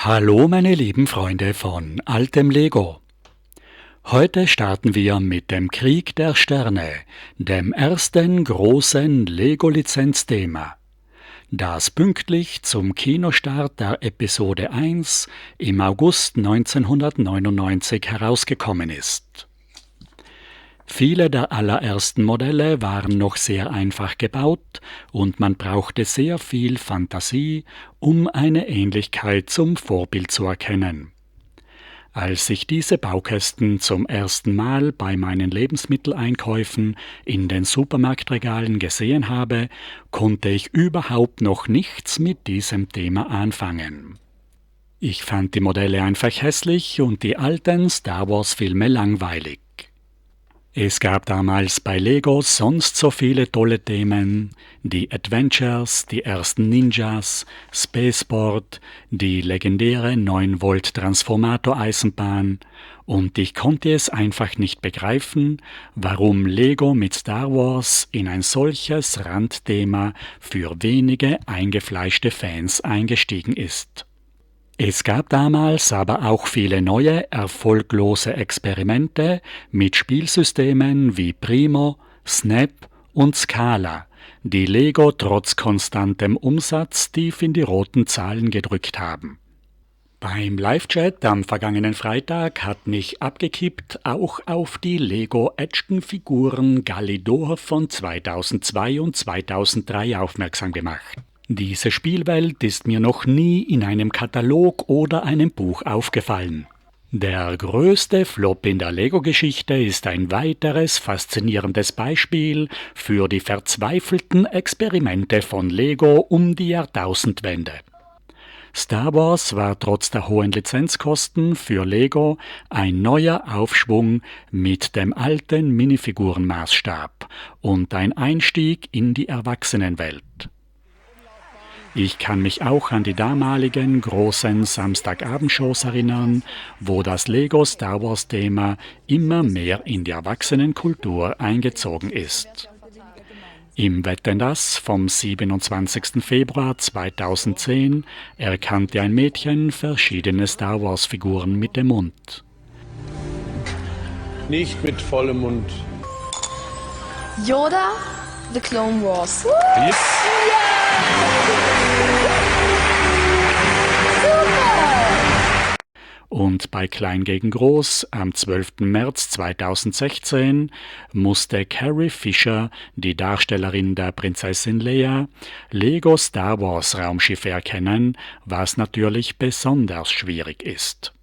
Hallo meine lieben Freunde von altem Lego. Heute starten wir mit dem Krieg der Sterne, dem ersten großen Lego-Lizenzthema, das pünktlich zum Kinostart der Episode 1 im August 1999 herausgekommen ist. Viele der allerersten Modelle waren noch sehr einfach gebaut und man brauchte sehr viel Fantasie, um eine Ähnlichkeit zum Vorbild zu erkennen. Als ich diese Baukästen zum ersten Mal bei meinen Lebensmitteleinkäufen in den Supermarktregalen gesehen habe, konnte ich überhaupt noch nichts mit diesem Thema anfangen. Ich fand die Modelle einfach hässlich und die alten Star Wars-Filme langweilig. Es gab damals bei Lego sonst so viele tolle Themen, die Adventures, die ersten Ninjas, Spaceport, die legendäre 9-Volt-Transformator-Eisenbahn, und ich konnte es einfach nicht begreifen, warum Lego mit Star Wars in ein solches Randthema für wenige eingefleischte Fans eingestiegen ist. Es gab damals aber auch viele neue, erfolglose Experimente mit Spielsystemen wie Primo, Snap und Scala, die Lego trotz konstantem Umsatz tief in die roten Zahlen gedrückt haben. Beim Live-Chat am vergangenen Freitag hat mich abgekippt auch auf die Lego-Action-Figuren Galidor von 2002 und 2003 aufmerksam gemacht. Diese Spielwelt ist mir noch nie in einem Katalog oder einem Buch aufgefallen. Der größte Flop in der Lego-Geschichte ist ein weiteres faszinierendes Beispiel für die verzweifelten Experimente von Lego um die Jahrtausendwende. Star Wars war trotz der hohen Lizenzkosten für Lego ein neuer Aufschwung mit dem alten Minifigurenmaßstab und ein Einstieg in die Erwachsenenwelt. Ich kann mich auch an die damaligen großen Samstagabendshows erinnern, wo das Lego Star Wars Thema immer mehr in die Erwachsenenkultur eingezogen ist. Im Wetten, das vom 27. Februar 2010 erkannte ein Mädchen verschiedene Star Wars Figuren mit dem Mund. Nicht mit vollem Mund. Yoda, The Clone Wars. Yes. Und bei Klein gegen Groß am 12. März 2016 musste Carrie Fisher, die Darstellerin der Prinzessin Leia, Lego Star Wars Raumschiffe erkennen, was natürlich besonders schwierig ist.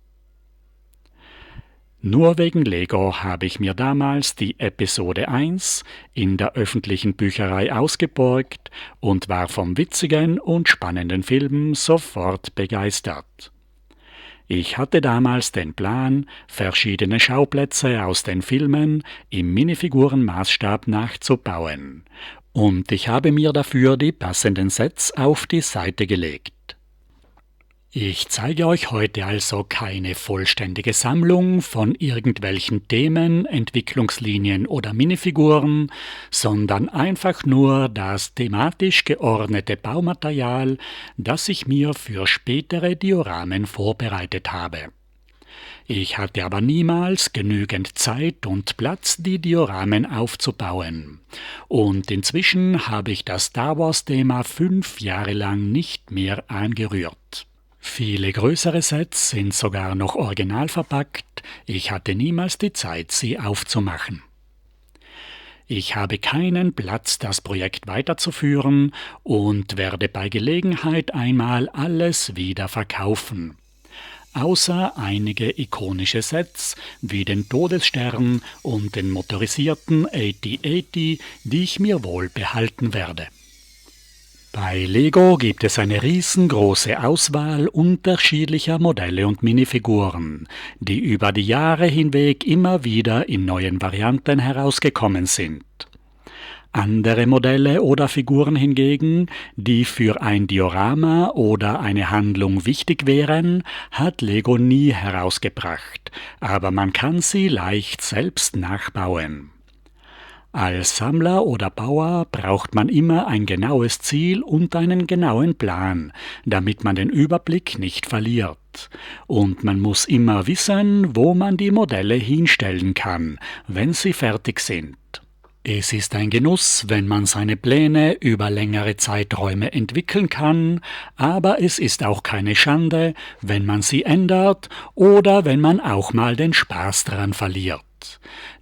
Nur wegen Lego habe ich mir damals die Episode 1 in der öffentlichen Bücherei ausgeborgt und war vom witzigen und spannenden Film sofort begeistert. Ich hatte damals den Plan, verschiedene Schauplätze aus den Filmen im Minifigurenmaßstab nachzubauen, und ich habe mir dafür die passenden Sets auf die Seite gelegt. Ich zeige euch heute also keine vollständige Sammlung von irgendwelchen Themen, Entwicklungslinien oder Minifiguren, sondern einfach nur das thematisch geordnete Baumaterial, das ich mir für spätere Dioramen vorbereitet habe. Ich hatte aber niemals genügend Zeit und Platz, die Dioramen aufzubauen. Und inzwischen habe ich das Star Wars-Thema 5 Jahre lang nicht mehr angerührt. Viele größere Sets sind sogar noch original verpackt, ich hatte niemals die Zeit, sie aufzumachen. Ich habe keinen Platz, das Projekt weiterzuführen und werde bei Gelegenheit einmal alles wieder verkaufen. Außer einige ikonische Sets wie den Todesstern und den motorisierten AT-AT, die ich mir wohl behalten werde. Bei Lego gibt es eine riesengroße Auswahl unterschiedlicher Modelle und Minifiguren, die über die Jahre hinweg immer wieder in neuen Varianten herausgekommen sind. Andere Modelle oder Figuren hingegen, die für ein Diorama oder eine Handlung wichtig wären, hat Lego nie herausgebracht, aber man kann sie leicht selbst nachbauen. Als Sammler oder Bauer braucht man immer ein genaues Ziel und einen genauen Plan, damit man den Überblick nicht verliert. Und man muss immer wissen, wo man die Modelle hinstellen kann, wenn sie fertig sind. Es ist ein Genuss, wenn man seine Pläne über längere Zeiträume entwickeln kann, aber es ist auch keine Schande, wenn man sie ändert oder wenn man auch mal den Spaß daran verliert.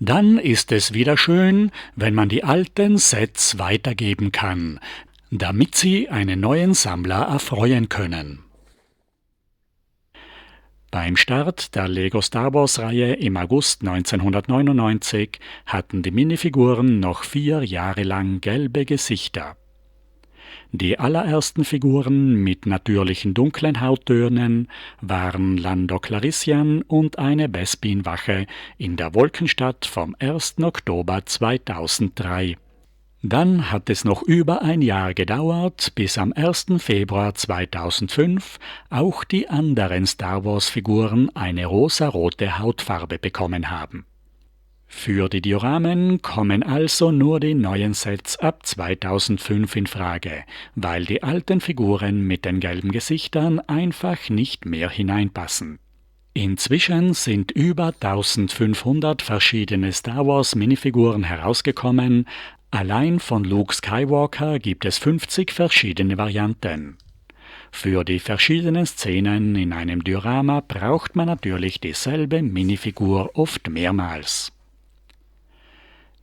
Dann ist es wieder schön, wenn man die alten Sets weitergeben kann, damit sie einen neuen Sammler erfreuen können. Beim Start der Lego Star Wars-Reihe im August 1999 hatten die Minifiguren noch 4 Jahre lang gelbe Gesichter. Die allerersten Figuren mit natürlichen dunklen Hauttönen waren Lando Calrissian und eine Bespin-Wache in der Wolkenstadt vom 1. Oktober 2003. Dann hat es noch über ein Jahr gedauert, bis am 1. Februar 2005 auch die anderen Star Wars-Figuren eine rosarote Hautfarbe bekommen haben. Für die Dioramen kommen also nur die neuen Sets ab 2005 in Frage, weil die alten Figuren mit den gelben Gesichtern einfach nicht mehr hineinpassen. Inzwischen sind über 1500 verschiedene Star Wars Minifiguren herausgekommen. Allein von Luke Skywalker gibt es 50 verschiedene Varianten. Für die verschiedenen Szenen in einem Diorama braucht man natürlich dieselbe Minifigur oft mehrmals.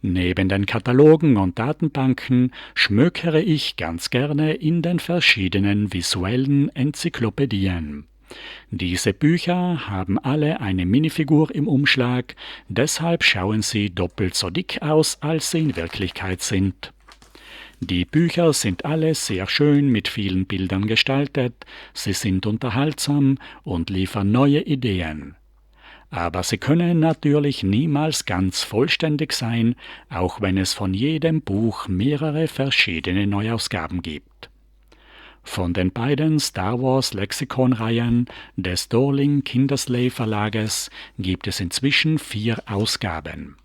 Neben den Katalogen und Datenbanken schmökere ich ganz gerne in den verschiedenen visuellen Enzyklopädien. Diese Bücher haben alle eine Minifigur im Umschlag, deshalb schauen sie doppelt so dick aus, als sie in Wirklichkeit sind. Die Bücher sind alle sehr schön mit vielen Bildern gestaltet, sie sind unterhaltsam und liefern neue Ideen. Aber sie können natürlich niemals ganz vollständig sein, auch wenn es von jedem Buch mehrere verschiedene Neuausgaben gibt. Von den beiden Star Wars Lexikon-Reihen des Dorling Kindersley Verlages gibt es inzwischen 4 Ausgaben.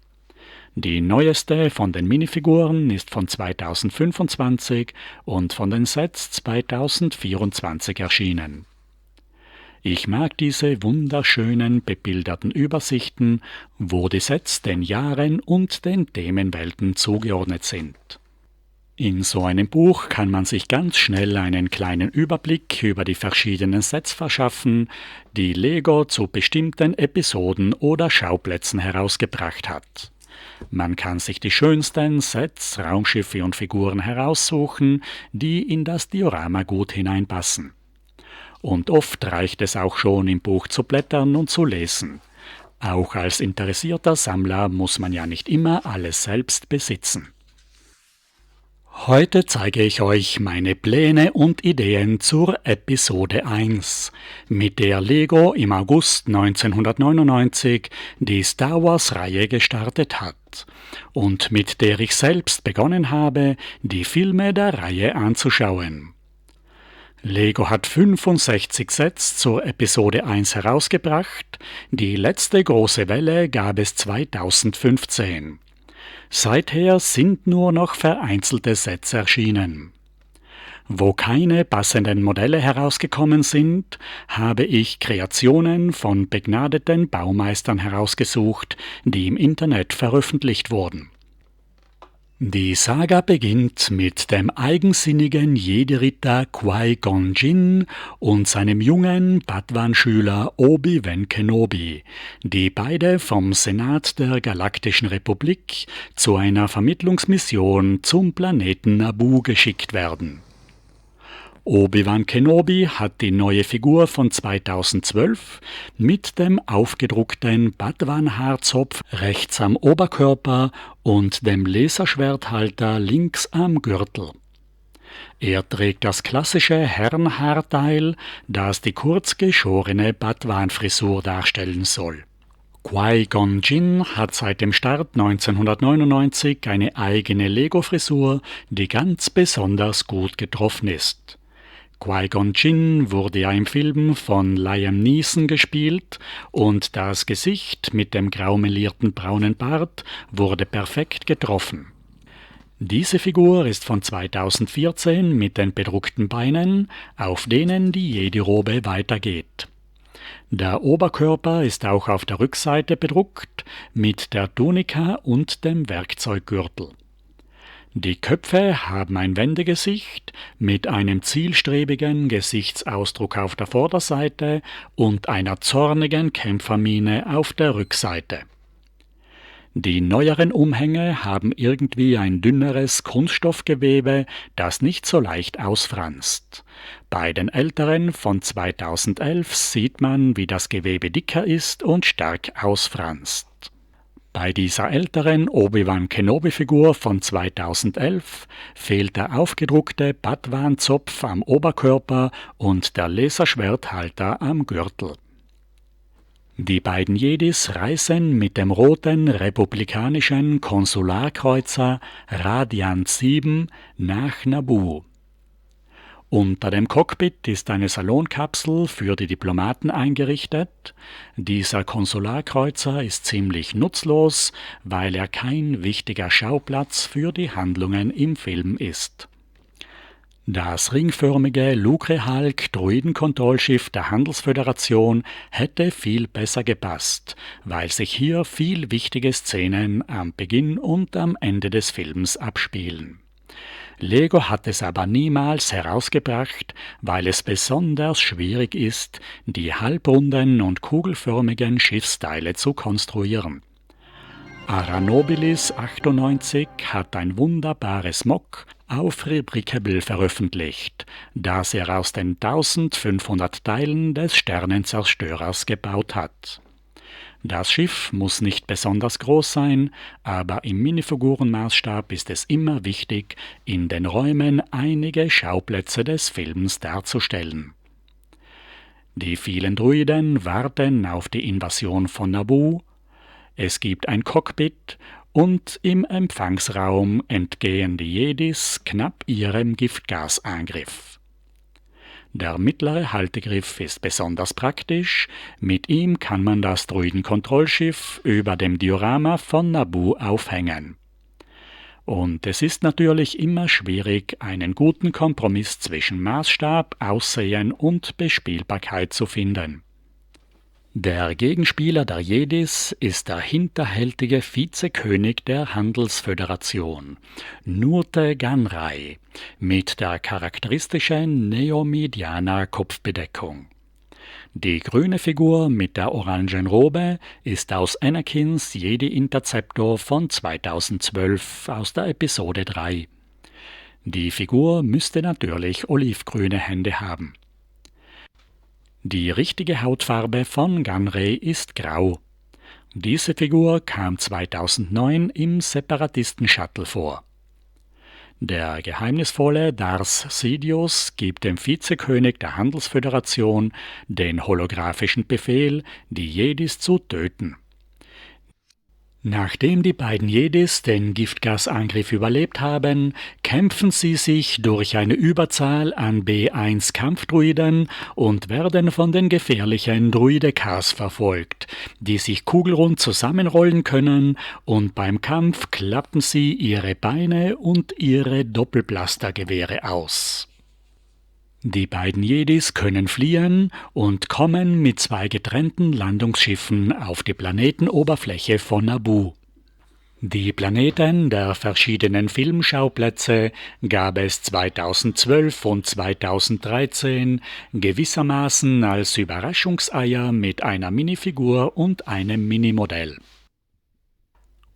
Die neueste von den Minifiguren ist von 2025 und von den Sets 2024 erschienen. Ich mag diese wunderschönen bebilderten Übersichten, wo die Sets den Jahren und den Themenwelten zugeordnet sind. In so einem Buch kann man sich ganz schnell einen kleinen Überblick über die verschiedenen Sets verschaffen, die Lego zu bestimmten Episoden oder Schauplätzen herausgebracht hat. Man kann sich die schönsten Sets, Raumschiffe und Figuren heraussuchen, die in das Diorama gut hineinpassen. Und oft reicht es auch schon, im Buch zu blättern und zu lesen. Auch als interessierter Sammler muss man ja nicht immer alles selbst besitzen. Heute zeige ich euch meine Pläne und Ideen zur Episode 1, mit der Lego im August 1999 die Star Wars-Reihe gestartet hat und mit der ich selbst begonnen habe, die Filme der Reihe anzuschauen. Lego hat 65 Sets zur Episode 1 herausgebracht, die letzte große Welle gab es 2015. Seither sind nur noch vereinzelte Sets erschienen. Wo keine passenden Modelle herausgekommen sind, habe ich Kreationen von begnadeten Baumeistern herausgesucht, die im Internet veröffentlicht wurden. Die Saga beginnt mit dem eigensinnigen Jedi-Ritter Qui-Gon Jinn und seinem jungen Padawan-Schüler Obi-Wan Kenobi, die beide vom Senat der Galaktischen Republik zu einer Vermittlungsmission zum Planeten Naboo geschickt werden. Obi-Wan Kenobi hat die neue Figur von 2012 mit dem aufgedruckten Padawan-Haarzopf rechts am Oberkörper und dem Laserschwerthalter links am Gürtel. Er trägt das klassische Herrenhaarteil, das die kurz geschorene Padawan-Frisur darstellen soll. Qui-Gon Jinn hat seit dem Start 1999 eine eigene Lego-Frisur, die ganz besonders gut getroffen ist. Qui-Gon Jinn wurde ja im Film von Liam Neeson gespielt und das Gesicht mit dem graumelierten braunen Bart wurde perfekt getroffen. Diese Figur ist von 2014 mit den bedruckten Beinen, auf denen die Jedi-Robe weitergeht. Der Oberkörper ist auch auf der Rückseite bedruckt mit der Tunika und dem Werkzeuggürtel. Die Köpfe haben ein Wendegesicht mit einem zielstrebigen Gesichtsausdruck auf der Vorderseite und einer zornigen Kämpfermiene auf der Rückseite. Die neueren Umhänge haben irgendwie ein dünneres Kunststoffgewebe, das nicht so leicht ausfranst. Bei den älteren von 2011 sieht man, wie das Gewebe dicker ist und stark ausfranst. Bei dieser älteren Obi-Wan Kenobi-Figur von 2011 fehlt der aufgedruckte Padawan-Zopf am Oberkörper und der Laserschwerthalter am Gürtel. Die beiden Jedis reisen mit dem roten republikanischen Konsularkreuzer Radiant 7 nach Naboo. Unter dem Cockpit ist eine Salonkapsel für die Diplomaten eingerichtet. Dieser Konsularkreuzer ist ziemlich nutzlos, weil er kein wichtiger Schauplatz für die Handlungen im Film ist. Das ringförmige Lucrehulk-Droidenkontrollschiff der Handelsföderation hätte viel besser gepasst, weil sich hier viel wichtige Szenen am Beginn und am Ende des Films abspielen. Lego hat es aber niemals herausgebracht, weil es besonders schwierig ist, die halbrunden und kugelförmigen Schiffsteile zu konstruieren. Aranobilis 98 hat ein wunderbares Mock auf Rebrickable veröffentlicht, das er aus den 1500 Teilen des Sternenzerstörers gebaut hat. Das Schiff muss nicht besonders groß sein, aber im Minifigurenmaßstab ist es immer wichtig, in den Räumen einige Schauplätze des Films darzustellen. Die vielen Druiden warten auf die Invasion von Naboo, es gibt ein Cockpit und im Empfangsraum entgehen die Jedis knapp ihrem Giftgasangriff. Der mittlere Haltegriff ist besonders praktisch, mit ihm kann man das Druidenkontrollschiff über dem Diorama von Naboo aufhängen. Und es ist natürlich immer schwierig, einen guten Kompromiss zwischen Maßstab, Aussehen und Bespielbarkeit zu finden. Der Gegenspieler der Jedis ist der hinterhältige Vizekönig der Handelsföderation, Nurte Ganrei, mit der charakteristischen Neomidianer-Kopfbedeckung. Die grüne Figur mit der orangen Robe ist aus Anakins Jedi Interceptor von 2012 aus der Episode 3. Die Figur müsste natürlich olivgrüne Hände haben. Die richtige Hautfarbe von Ganrei ist grau. Diese Figur kam 2009 im Separatisten-Shuttle vor. Der geheimnisvolle Darth Sidious gibt dem Vizekönig der Handelsföderation den holographischen Befehl, die Jedis zu töten. Nachdem die beiden Jedis den Giftgasangriff überlebt haben, kämpfen sie sich durch eine Überzahl an B1-Kampfdruiden und werden von den gefährlichen Druidekas verfolgt, die sich kugelrund zusammenrollen können, und beim Kampf klappen sie ihre Beine und ihre Doppelblastergewehre aus. Die beiden Jedis können fliehen und kommen mit 2 getrennten Landungsschiffen auf die Planetenoberfläche von Naboo. Die Planeten der verschiedenen Filmschauplätze gab es 2012 und 2013 gewissermaßen als Überraschungseier mit einer Minifigur und einem Minimodell.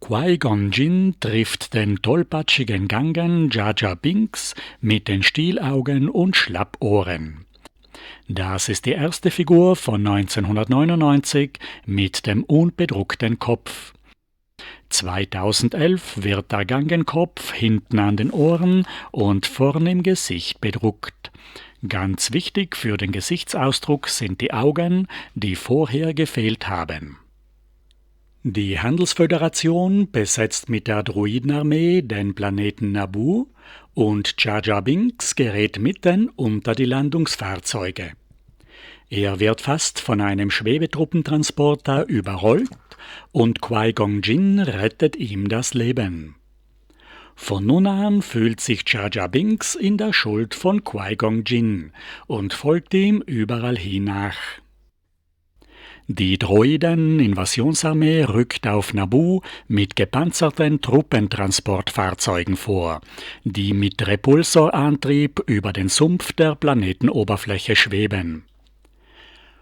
Qui-Gon Jinn trifft den tollpatschigen Gangen Jar Jar Binks mit den Stielaugen und Schlappohren. Das ist die erste Figur von 1999 mit dem unbedruckten Kopf. 2011 wird der Gangenkopf hinten an den Ohren und vorn im Gesicht bedruckt. Ganz wichtig für den Gesichtsausdruck sind die Augen, die vorher gefehlt haben. Die Handelsföderation besetzt mit der Druidenarmee den Planeten Naboo und Jar Jar Binks gerät mitten unter die Landungsfahrzeuge. Er wird fast von einem Schwebetruppentransporter überrollt und Qui-Gon Jinn rettet ihm das Leben. Von nun an fühlt sich Jar Jar Binks in der Schuld von Qui-Gon Jinn und folgt ihm überall hin nach. Die Droiden-Invasionsarmee rückt auf Naboo mit gepanzerten Truppentransportfahrzeugen vor, die mit Repulsorantrieb über den Sumpf der Planetenoberfläche schweben.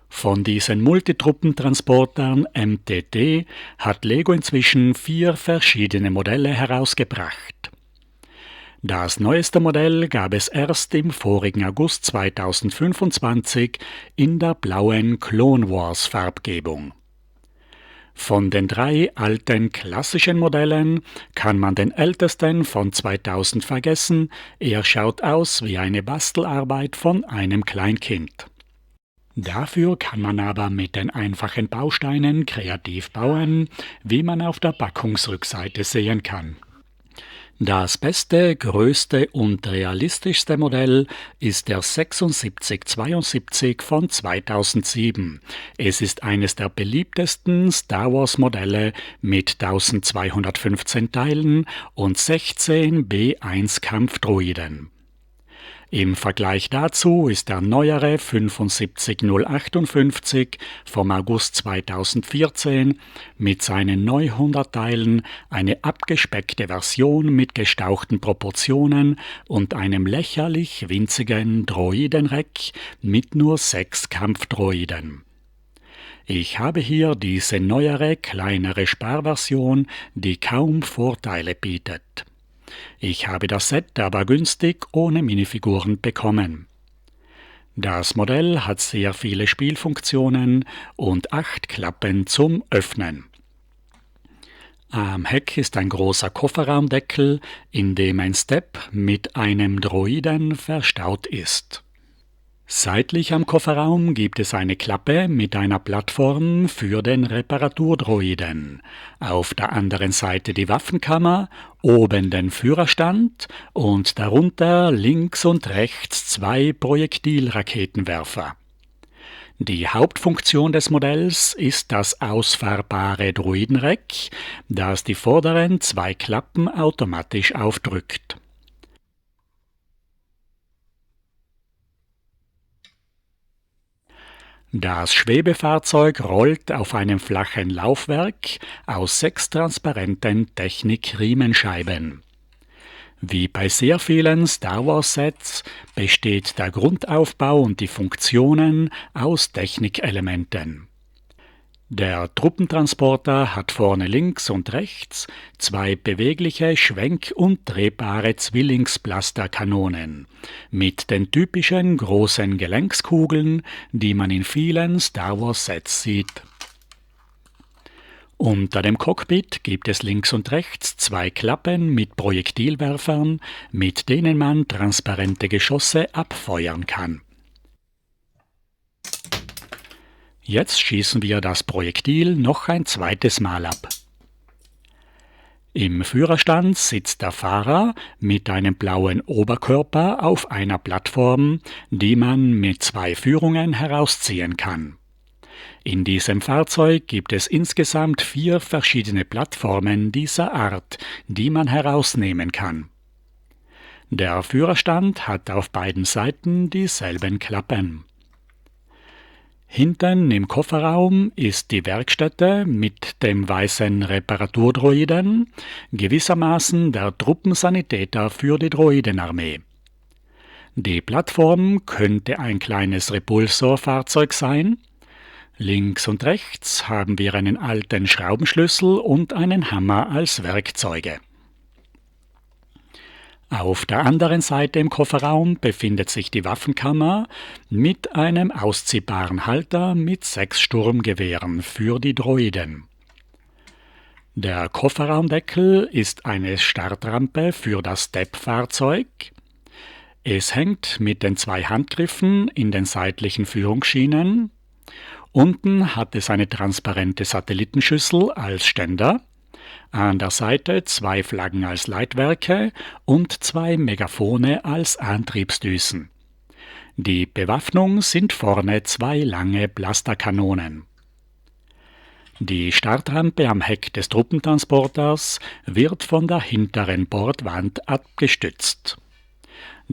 Von diesen Multitruppentransportern MTT hat Lego inzwischen 4 verschiedene Modelle herausgebracht. Das neueste Modell gab es erst im vorigen August 2025 in der blauen Clone Wars Farbgebung. Von den 3 alten klassischen Modellen kann man den ältesten von 2000 vergessen, er schaut aus wie eine Bastelarbeit von einem Kleinkind. Dafür kann man aber mit den einfachen Bausteinen kreativ bauen, wie man auf der Packungsrückseite sehen kann. Das beste, größte und realistischste Modell ist der 7672 von 2007. Es ist eines der beliebtesten Star Wars Modelle mit 1215 Teilen und 16 B1 Kampfdroiden. Im Vergleich dazu ist der neuere 75058 vom August 2014 mit seinen 900 Teilen eine abgespeckte Version mit gestauchten Proportionen und einem lächerlich winzigen Droidenreck mit nur 6 Kampfdroiden. Ich habe hier diese neuere, kleinere Sparversion, die kaum Vorteile bietet. Ich habe das Set aber günstig ohne Minifiguren bekommen. Das Modell hat sehr viele Spielfunktionen und 8 Klappen zum Öffnen. Am Heck ist ein großer Kofferraumdeckel, in dem ein Step mit einem Droiden verstaut ist. Seitlich am Kofferraum gibt es eine Klappe mit einer Plattform für den Reparaturdroiden, auf der anderen Seite die Waffenkammer, oben den Führerstand und darunter links und rechts 2 Projektilraketenwerfer. Die Hauptfunktion des Modells ist das ausfahrbare Droidenreck, das die vorderen 2 Klappen automatisch aufdrückt. Das Schwebefahrzeug rollt auf einem flachen Laufwerk aus 6 transparenten Technik-Riemenscheiben. Wie bei sehr vielen Star Wars Sets besteht der Grundaufbau und die Funktionen aus Technikelementen. Der Truppentransporter hat vorne links und rechts 2 bewegliche, schwenk- und drehbare Zwillingsblasterkanonen mit den typischen großen Gelenkskugeln, die man in vielen Star Wars Sets sieht. Unter dem Cockpit gibt es links und rechts 2 Klappen mit Projektilwerfern, mit denen man transparente Geschosse abfeuern kann. Jetzt schießen wir das Projektil noch ein zweites Mal ab. Im Führerstand sitzt der Fahrer mit einem blauen Oberkörper auf einer Plattform, die man mit 2 Führungen herausziehen kann. In diesem Fahrzeug gibt es insgesamt 4 verschiedene Plattformen dieser Art, die man herausnehmen kann. Der Führerstand hat auf beiden Seiten dieselben Klappen. Hinten im Kofferraum ist die Werkstätte mit dem weißen Reparaturdroiden, gewissermaßen der Truppensanitäter für die Droidenarmee. Die Plattform könnte ein kleines Repulsorfahrzeug sein. Links und rechts haben wir einen alten Schraubenschlüssel und einen Hammer als Werkzeuge. Auf der anderen Seite im Kofferraum befindet sich die Waffenkammer mit einem ausziehbaren Halter mit 6 Sturmgewehren für die Droiden. Der Kofferraumdeckel ist eine Startrampe für das Step-Fahrzeug. Es hängt mit den 2 Handgriffen in den seitlichen Führungsschienen. Unten hat es eine transparente Satellitenschüssel als Ständer. An der Seite 2 Flaggen als Leitwerke und 2 Megafone als Antriebsdüsen. Die Bewaffnung sind vorne 2 lange Blasterkanonen. Die Startrampe am Heck des Truppentransporters wird von der hinteren Bordwand abgestützt.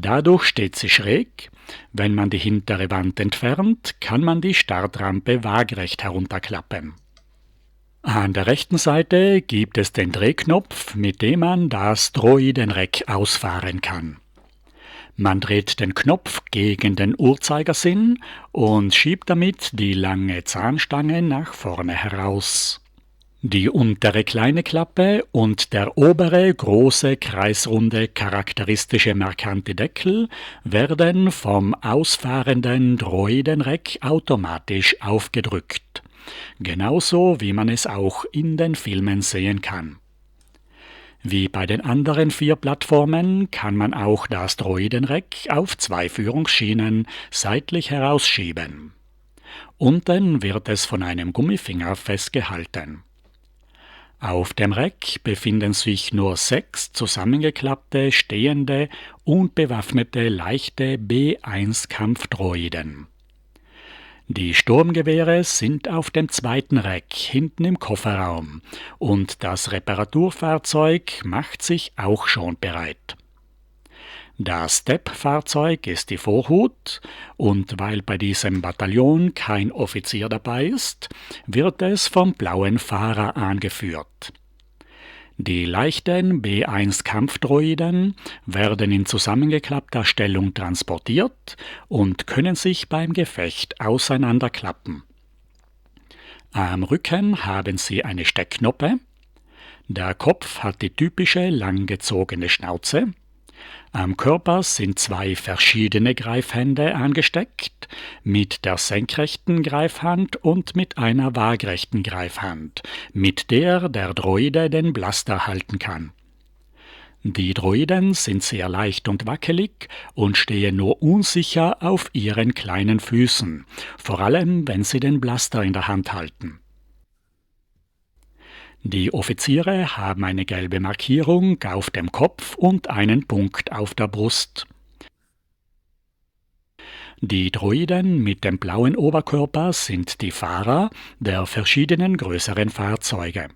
Dadurch steht sie schräg. Wenn man die hintere Wand entfernt, kann man die Startrampe waagrecht herunterklappen. An der rechten Seite gibt es den Drehknopf, mit dem man das Droidenreck ausfahren kann. Man dreht den Knopf gegen den Uhrzeigersinn und schiebt damit die lange Zahnstange nach vorne heraus. Die untere kleine Klappe und der obere große kreisrunde charakteristische markante Deckel werden vom ausfahrenden Droidenreck automatisch aufgedrückt. Genauso wie man es auch in den Filmen sehen kann. Wie bei den anderen 4 Plattformen kann man auch das Droidenreck auf 2 Führungsschienen seitlich herausschieben. Unten wird es von einem Gummifinger festgehalten. Auf dem Reck befinden sich nur 6 zusammengeklappte, stehende und bewaffnete leichte B-1-Kampfdroiden. Die Sturmgewehre sind auf dem zweiten Reck hinten im Kofferraum und das Reparaturfahrzeug macht sich auch schon bereit. Das Step-Fahrzeug ist die Vorhut und weil bei diesem Bataillon kein Offizier dabei ist, wird es vom blauen Fahrer angeführt. Die leichten B-1-Kampfdroiden werden in zusammengeklappter Stellung transportiert und können sich beim Gefecht auseinanderklappen. Am Rücken haben sie eine Steckknoppe. Der Kopf hat die typische langgezogene Schnauze. Am Körper sind 2 verschiedene Greifhände angesteckt, mit der senkrechten Greifhand und mit einer waagrechten Greifhand, mit der der Droide den Blaster halten kann. Die Droiden sind sehr leicht und wackelig und stehen nur unsicher auf ihren kleinen Füßen, vor allem wenn sie den Blaster in der Hand halten. Die Offiziere haben eine gelbe Markierung auf dem Kopf und einen Punkt auf der Brust. Die Droiden mit dem blauen Oberkörper sind die Fahrer der verschiedenen größeren Fahrzeuge.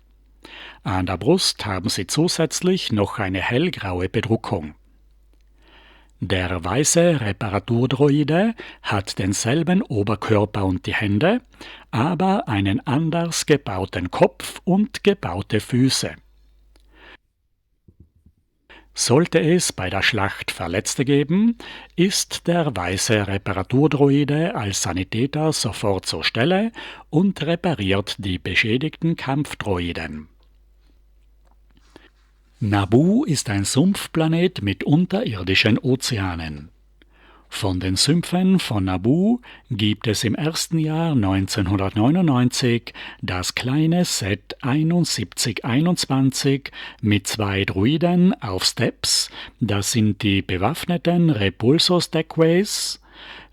An der Brust haben sie zusätzlich noch eine hellgraue Bedruckung. Der weiße Reparaturdroide hat denselben Oberkörper und die Hände, aber einen anders gebauten Kopf und gebaute Füße. Sollte es bei der Schlacht Verletzte geben, ist der weiße Reparaturdroide als Sanitäter sofort zur Stelle und repariert die beschädigten Kampfdroiden. Naboo ist ein Sumpfplanet mit unterirdischen Ozeanen. Von den Sümpfen von Naboo gibt es im ersten Jahr 1999 das kleine Set 7121 mit 2 Droiden auf Steps, das sind die bewaffneten Repulsor-Stackways.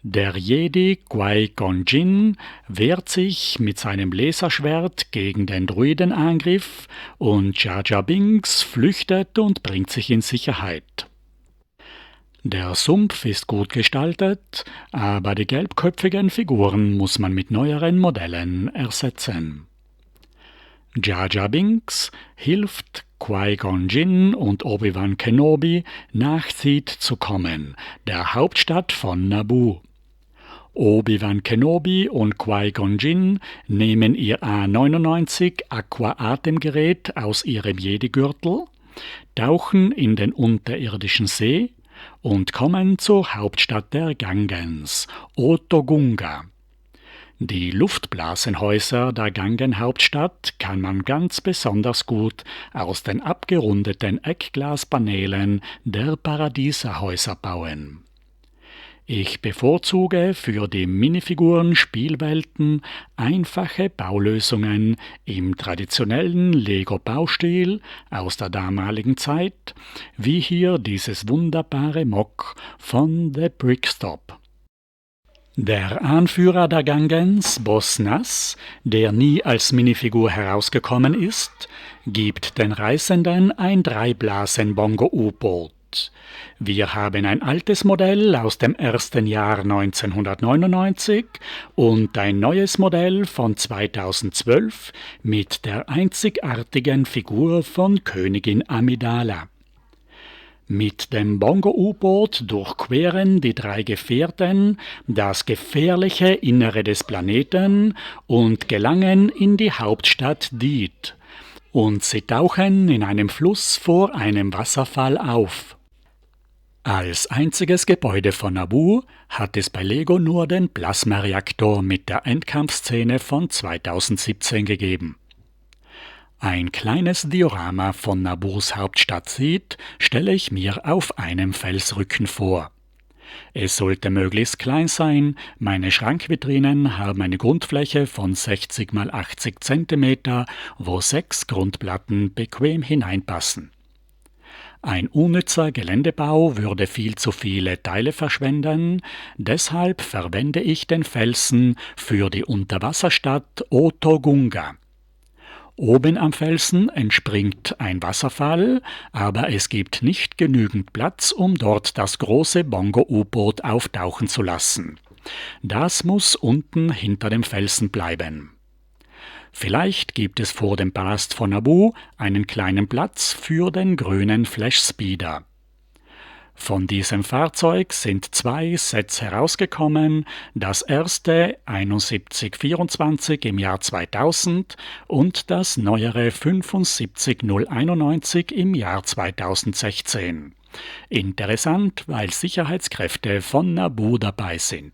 Der Jedi Qui-Gon Jinn wehrt sich mit seinem Laserschwert gegen den Druidenangriff und Jar Jar Binks flüchtet und bringt sich in Sicherheit. Der Sumpf ist gut gestaltet, aber die gelbköpfigen Figuren muss man mit neueren Modellen ersetzen. Jar Jar Binks hilft Qui-Gon Jinn und Obi-Wan Kenobi nach Theed zu kommen, der Hauptstadt von Naboo. Obi-Wan Kenobi und Qui-Gon Jinn nehmen ihr A-99 Aqua-Atemgerät aus ihrem Jedi-Gürtel, tauchen in den unterirdischen See und kommen zur Hauptstadt der Gangens, Otoh Gunga. Die Luftblasenhäuser der Gangen-Hauptstadt kann man ganz besonders gut aus den abgerundeten Eckglaspaneelen der Paradieserhäuser bauen. Ich bevorzuge für die Minifiguren-Spielwelten einfache Baulösungen im traditionellen Lego-Baustil aus der damaligen Zeit, wie hier dieses wunderbare Mock von The Brickstop. Der Anführer der Gangens, Boss Nass, der nie als Minifigur herausgekommen ist, gibt den Reisenden ein 3-Blasen-Bongo-U-Boot. Wir haben ein altes Modell aus dem ersten Jahr 1999 und ein neues Modell von 2012 mit der einzigartigen Figur von Königin Amidala. Mit dem Bongo-U-Boot durchqueren die 3 Gefährten das gefährliche Innere des Planeten und gelangen in die Hauptstadt Deed. Und sie tauchen in einem Fluss vor einem Wasserfall auf. Als einziges Gebäude von Naboo hat es bei Lego nur den Plasmareaktor mit der Endkampfszene von 2017 gegeben. Ein kleines Diorama von Naboos Hauptstadt Theed stelle ich mir auf einem Felsrücken vor. Es sollte möglichst klein sein, meine Schrankvitrinen haben eine Grundfläche von 60 x 80 cm, wo 6 Grundplatten bequem hineinpassen. Ein unnützer Geländebau würde viel zu viele Teile verschwenden, deshalb verwende ich den Felsen für die Unterwasserstadt Otogunga. Oben am Felsen entspringt ein Wasserfall, aber es gibt nicht genügend Platz, um dort das große Bongo-U-Boot auftauchen zu lassen. Das muss unten hinter dem Felsen bleiben. Vielleicht gibt es vor dem Palast von Naboo einen kleinen Platz für den grünen Flash Speeder. Von diesem Fahrzeug sind 2 Sets herausgekommen, das erste 7124 im Jahr 2000 und das neuere 75091 im Jahr 2016. Interessant, weil Sicherheitskräfte von Naboo dabei sind.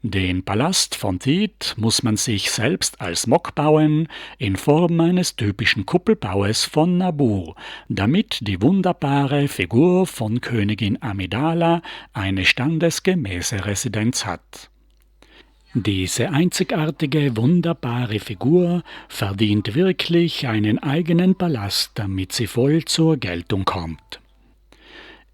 Den Palast von Theed muss man sich selbst als Mock bauen, in Form eines typischen Kuppelbaues von Naboo, damit die wunderbare Figur von Königin Amidala eine standesgemäße Residenz hat. Diese einzigartige, wunderbare Figur verdient wirklich einen eigenen Palast, damit sie voll zur Geltung kommt.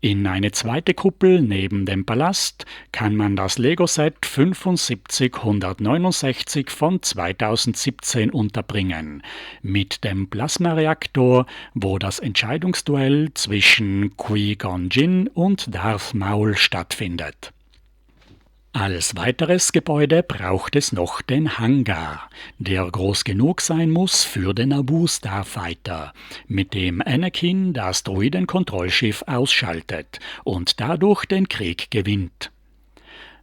In eine zweite Kuppel neben dem Palast kann man das Lego-Set 75169 von 2017 unterbringen, mit dem Plasmareaktor, wo das Entscheidungsduell zwischen Qui-Gon Jinn und Darth Maul stattfindet. Als weiteres Gebäude braucht es noch den Hangar, der groß genug sein muss für den Naboo Starfighter, mit dem Anakin das Droidenkontrollschiff ausschaltet und dadurch den Krieg gewinnt.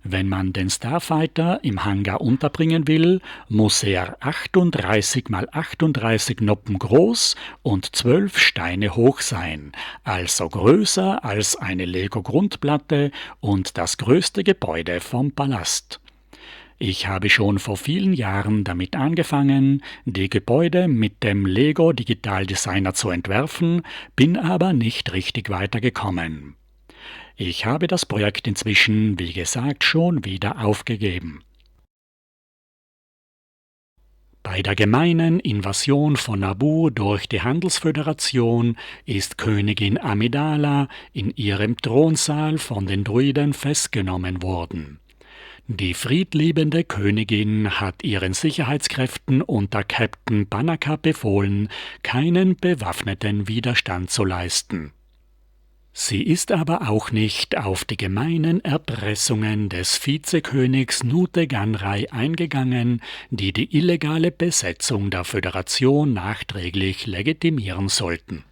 Wenn man den Starfighter im Hangar unterbringen will, muss er 38 x 38 Noppen groß und 12 Steine hoch sein, also größer als eine Lego-Grundplatte und das größte Gebäude vom Palast. Ich habe schon vor vielen Jahren damit angefangen, die Gebäude mit dem Lego Digital Designer zu entwerfen, bin aber nicht richtig weitergekommen. Ich habe das Projekt inzwischen, wie gesagt, schon wieder aufgegeben. Bei der gemeinen Invasion von Naboo durch die Handelsföderation ist Königin Amidala in ihrem Thronsaal von den Druiden festgenommen worden. Die friedliebende Königin hat ihren Sicherheitskräften unter Captain Panaka befohlen, keinen bewaffneten Widerstand zu leisten. Sie ist aber auch nicht auf die gemeinen Erpressungen des Vizekönigs Nute Gunray eingegangen, die die illegale Besetzung der Föderation nachträglich legitimieren sollten.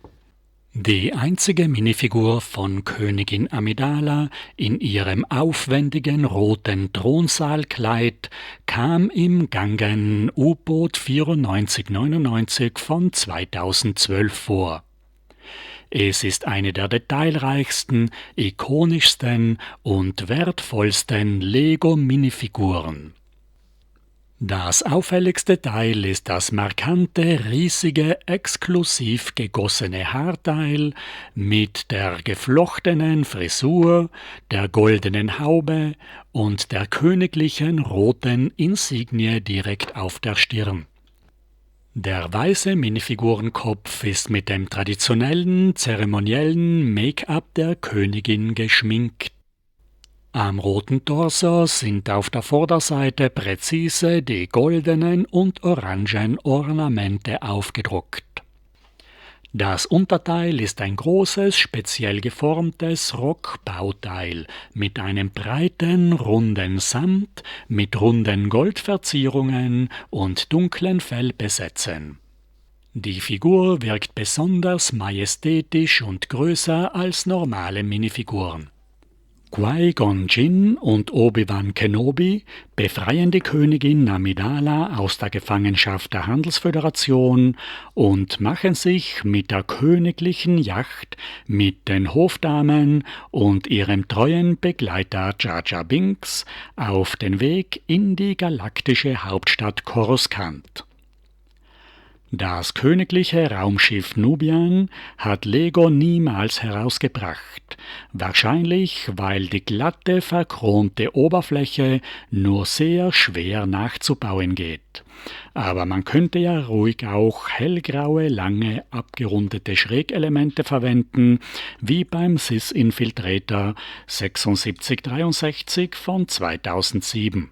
Die einzige Minifigur von Königin Amidala in ihrem aufwendigen roten Thronsaalkleid kam im Gangen U-Boot 9499 von 2012 vor. Es ist eine der detailreichsten, ikonischsten und wertvollsten Lego-Minifiguren. Das auffälligste Teil ist das markante, riesige, exklusiv gegossene Haarteil mit der geflochtenen Frisur, der goldenen Haube und der königlichen roten Insignie direkt auf der Stirn. Der weiße Minifigurenkopf ist mit dem traditionellen, zeremoniellen Make-up der Königin geschminkt. Am roten Torso sind auf der Vorderseite präzise die goldenen und orangen Ornamente aufgedruckt. Das Unterteil ist ein großes, speziell geformtes Rockbauteil mit einem breiten, runden Samt, mit runden Goldverzierungen und dunklen Fellbesetzen. Die Figur wirkt besonders majestätisch und größer als normale Minifiguren. Qui-Gon Jinn und Obi-Wan Kenobi befreien die Königin Amidala aus der Gefangenschaft der Handelsföderation und machen sich mit der königlichen Yacht, mit den Hofdamen und ihrem treuen Begleiter Jar Jar Binks auf den Weg in die galaktische Hauptstadt Coruscant. Das königliche Raumschiff Nubian hat Lego niemals herausgebracht, wahrscheinlich weil die glatte, verchromte Oberfläche nur sehr schwer nachzubauen geht. Aber man könnte ja ruhig auch hellgraue, lange, abgerundete Schrägelemente verwenden, wie beim SIS Infiltrator 7663 von 2007.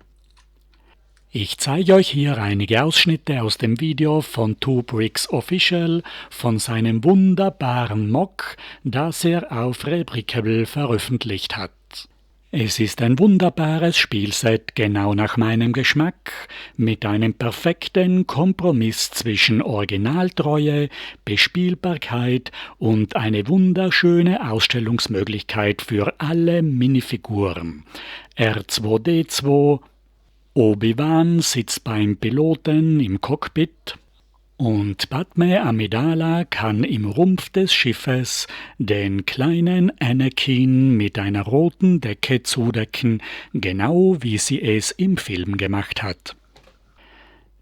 Ich zeige euch hier einige Ausschnitte aus dem Video von Two Bricks Official von seinem wunderbaren Mock, das er auf Rebricable veröffentlicht hat. Es ist ein wunderbares Spielset, genau nach meinem Geschmack, mit einem perfekten Kompromiss zwischen Originaltreue, Bespielbarkeit und eine wunderschöne Ausstellungsmöglichkeit für alle Minifiguren. R2D2, Obi-Wan sitzt beim Piloten im Cockpit und Padmé Amidala kann im Rumpf des Schiffes den kleinen Anakin mit einer roten Decke zudecken, genau wie sie es im Film gemacht hat.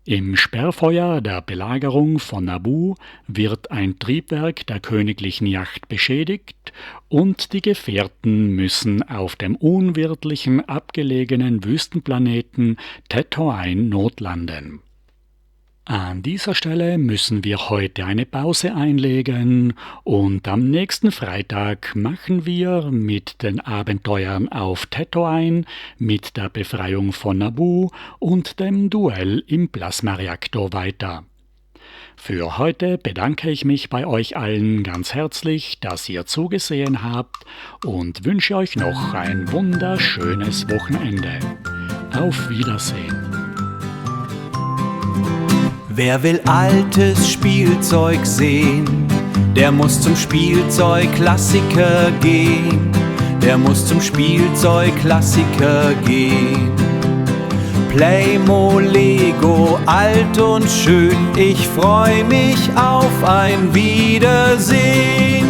Im Sperrfeuer der Belagerung von Naboo wird ein Triebwerk der königlichen Yacht beschädigt und die Gefährten müssen auf dem unwirtlichen, abgelegenen Wüstenplaneten Tatooine notlanden. An dieser Stelle müssen wir heute eine Pause einlegen und am nächsten Freitag machen wir mit den Abenteuern auf Tatooine, mit der Befreiung von Naboo und dem Duell im Plasmareaktor weiter. Für heute bedanke ich mich bei euch allen ganz herzlich, dass ihr zugesehen habt und wünsche euch noch ein wunderschönes Wochenende. Auf Wiedersehen! Wer will altes Spielzeug sehen, der muss zum Spielzeugklassiker gehen. Der muss zum Spielzeugklassiker gehen. Playmo, Lego, alt und schön, ich freu mich auf ein Wiedersehen.